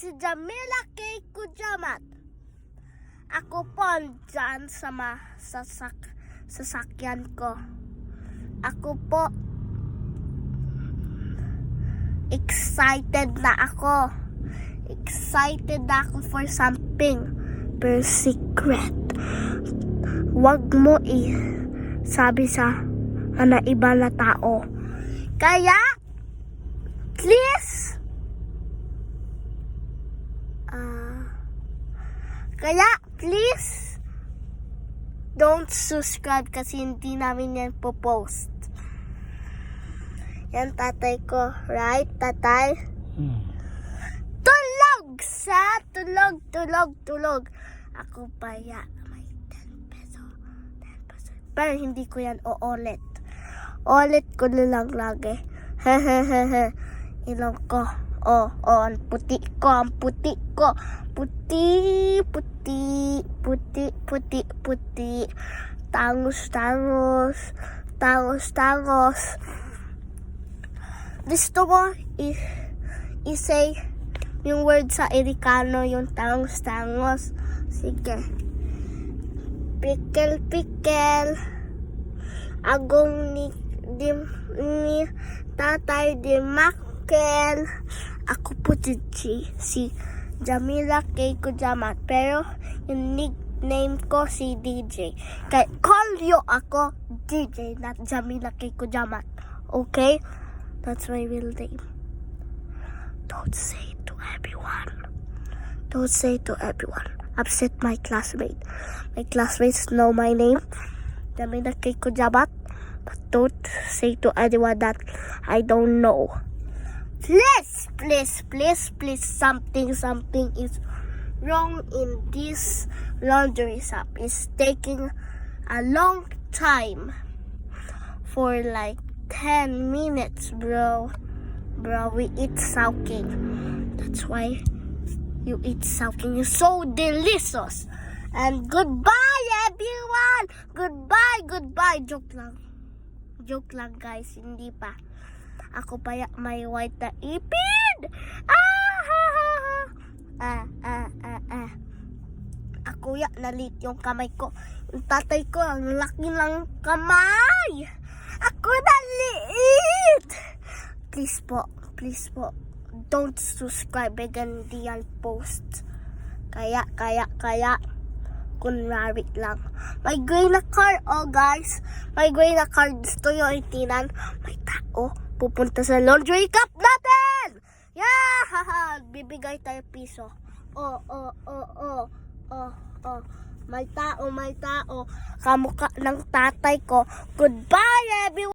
si Jamila K. Kujamat. Ako po dyan sa sasakyan ko. Ako po excited na ako. Excited na ako for something. Pero secret. Wag mo sabi sa iba na tao. Kaya, please, don't subscribe kasi hindi namin yan po-post. Yan tatay ko, right, tatay? Tulog. Ako pa may 10 peso. Pero hindi ko yan uulit. Ulit ko na lang lagi. Hehehehe. Ilong ko. Ang puti ko. Puti. Tangos. Gusto mo i-say yung word sa Ilocano, yung tangos. Sige. Pikel. Agong ni tatay di Makel. Ako po si Jamila K. Kujamat. Pero yung nickname ko si DJ. Kaya call you ako DJ, not Jamila K. Kujamat. Okay? That's my real name. Don't say to everyone. Upset my classmate. My classmates know my name. Jamila K. Kujamat. But don't say to anyone that I don't know. Please. Something is wrong in this laundry shop. It's taking a long time. For like 10 minutes, bro. We eat sauking. That's why you eat sauking. It's so delicious. And goodbye, everyone. Goodbye. Joke lang, guys. Hindi pa. Ako pa may white na ipin. Ako nalit yung kamay ko. Yung tatay ko, ang laki ng kamay. Ako naliit. Please po. Don't subscribe. Gandi yan post. Kaya. Kunwari lang. May gray na car, guys. May gray na car. Gusto nyo itinan. May tao. Pupunta sa laundry cup natin! Yeah! Bibigay tayo piso. May tao. Kamukha ng tatay ko. Goodbye, everyone!